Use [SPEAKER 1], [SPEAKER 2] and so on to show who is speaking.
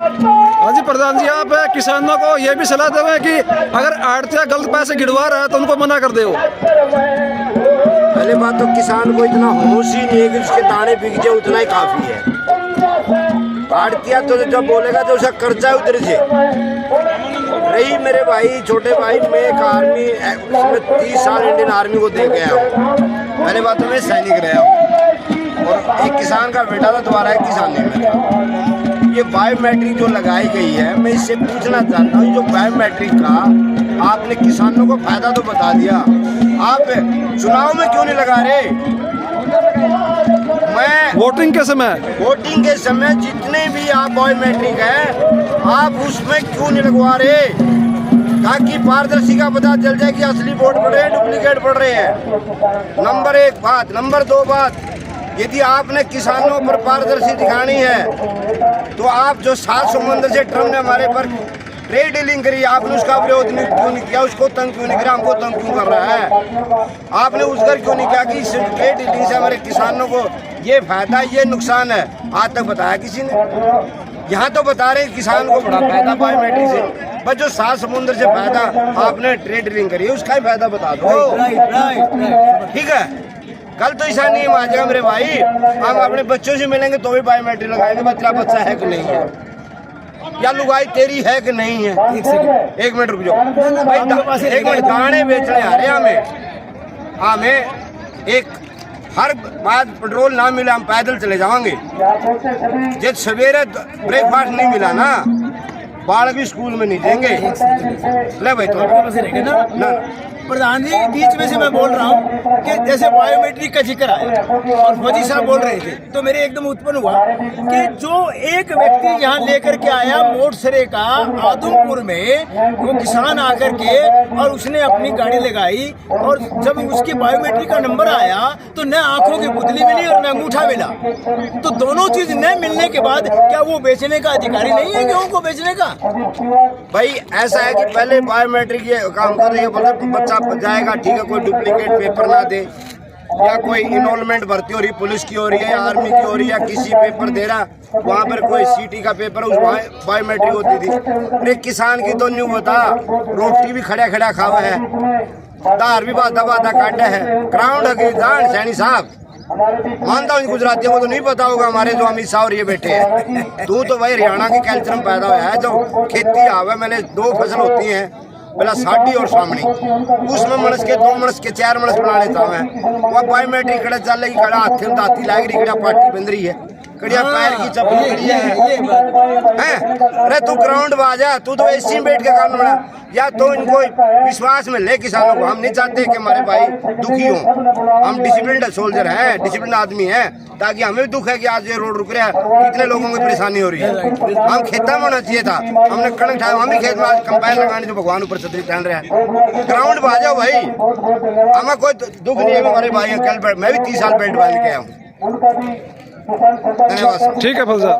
[SPEAKER 1] हाँ जी प्रधान जी, आप किसानों को ये भी सलाह देवे कि अगर आड़तिया गलत पैसे गिरवा रहा है तो उनको मना कर दो।
[SPEAKER 2] पहले बात तो किसान को इतना होश ही नहीं है कि उसके दाने बिक जाए, उतना ही काफी है। आड़तिया तो जब बोलेगा तो उसका कर्जा उधर से रही। मेरे भाई छोटे भाई, मैं एक आर्मी उसमें 30 साल इंडियन आर्मी को दे गया हूँ। पहले बात तो मैं सैनिक रहा हूँ और एक किसान का बेटा था, दोबारा एक किसान नहीं था। ये बायोमेट्रिक जो लगाई गई है, मैं इससे पूछना चाहता हूँ, जो बायोमेट्रिक का आपने किसानों को फायदा तो बता दिया, आप चुनाव में क्यों नहीं लगा रहे? मैं
[SPEAKER 1] वोटिंग के समय
[SPEAKER 2] जितने भी आप बायोमेट्रिक है, आप उसमें क्यों नहीं लगवा रहे, ताकि पारदर्शी का पता चल जाए कि असली वोट पड़ रहे हैं, डुप्लीकेट पड़ रहे हैं। नंबर 1 बात। नंबर 2 बात, यदि आपने किसानों पर पारदर्शी दिखानी है तो आप जो 7 समंदर से ट्रम्प ने हमारे पर ट्रेड डीलिंग करी, आपने उसका विरोध क्यों नहीं किया? उसको तंग क्यों नहीं किया? हमको तंग क्यों कर रहा है? आपने उसका क्यों नहीं किया कि इस ट्रेड डीलिंग से हमारे किसानों को ये फायदा ये नुकसान है? आज तक बताया किसी ने? यहाँ तो बता रहे किसान को बड़ा फायदा बायोमेट्रिक से, बस जो 7 समुद्र से फायदा आपने ट्रेड डीलिंग करी है उसका ही फायदा बता दो। ठीक है, कल तो ऐसा नहीं आ जाएगा मेरे भाई, हम अपने बच्चों से मिलेंगे तो भी बायोमेट्रिक लगाएंगे, बच्चा है कि नहीं है, या लुगाई तेरी है कि नहीं है। एक मिनट रुक जाओ भाई, एक मिनट। दाने बेचने आ रहे हमें एक हर बात पेट्रोल ना मिला हम पैदल चले जाएंगे। जब सवेरे ब्रेकफास्ट नहीं मिला ना, बाढ़ भी स्कूल में नहीं देंगे। ले भाई तो ना
[SPEAKER 3] प्रधान जी, बीच में से मैं बोल रहा हूँ कि जैसे बायोमेट्रिक का जिक्र आया और फौजी साहब बोल रहे थे, तो मेरे एकदम उत्पन्न हुआ कि जो एक व्यक्ति यहाँ लेकर के आया मोटसरे का आदमपुर में, वो किसान आकर के और उसने अपनी गाड़ी लगाई, और जब उसकी बायोमेट्रिक का नंबर आया तो न आंखों की पुतली मिली और न अंगूठा मिला। तो दोनों चीज न मिलने के बाद क्या वो बेचने का अधिकारी नहीं है गेहूं को बेचने का?
[SPEAKER 2] भाई ऐसा है कि पहले बायोमेट्रिक ये काम कर रही है, बच्चा जाएगा ठीक है, कोई डुप्लीकेट पेपर ना दे, या कोई इनरोलमेंट भर्ती हो रही पुलिस की हो रही है या आर्मी की हो रही है, किसी पेपर दे रहा वहाँ पर कोई सीटी का पेपर उस बायोमेट्रिक होती थी। अरे किसान की तो न्यू बता, रोटी भी खड़ा खड़ा खावा है, दार भी बाधा बाधा काटा है, ग्राउंड है जान सैनी साहब। मानता हूँ गुजरातियों को तो नहीं पता होगा, हमारे जो अमित शाह और ये बैठे हैं। तू तो भाई हरियाणा के कल्चर में पैदा हुआ है, जो खेती आवे मैंने 2 फसल होती हैं, पहला साड़ी और सामनी, उसमें मनस के 2 मनस के 4 मनस बना लेता हूँ। वह बायोमेट्रिक खड़ा चल रही, खड़ा हाथ में दाती लाग रही, खड़ा पार्टी बंद रही है, कड़िया पैर की चप्पल कड़ी है। अरे तू ग्राउंड बाजा, तू तो ऐसी में बैठ के काम बना, या तो इनको विश्वास में ले किसानों को। हम नहीं चाहते कि हमारे भाई दुखी हों, हम डिसिप्लिन्ड सोल्जर हैं, डिसिप्लिन आदमी हैं, ताकि हमें भी दुख है कि आज ये रोड रुक रहा है, कितने लोगों को परेशानी हो रही है। हम खेता में होना चाहिए था, हमने कणक उठाया, हम भी खेत में आज कंपाइन लगाने जो भगवान ऊपर छतरी पहन रहे हैं। ग्राउंड में आ जाओ भाई, हमें कोई दुख नहीं है। हमारे भाई कल मैं भी 30 साल बेल्ट बांध के आया हूँ। धन्यवाद।
[SPEAKER 1] ठीक है फौजा।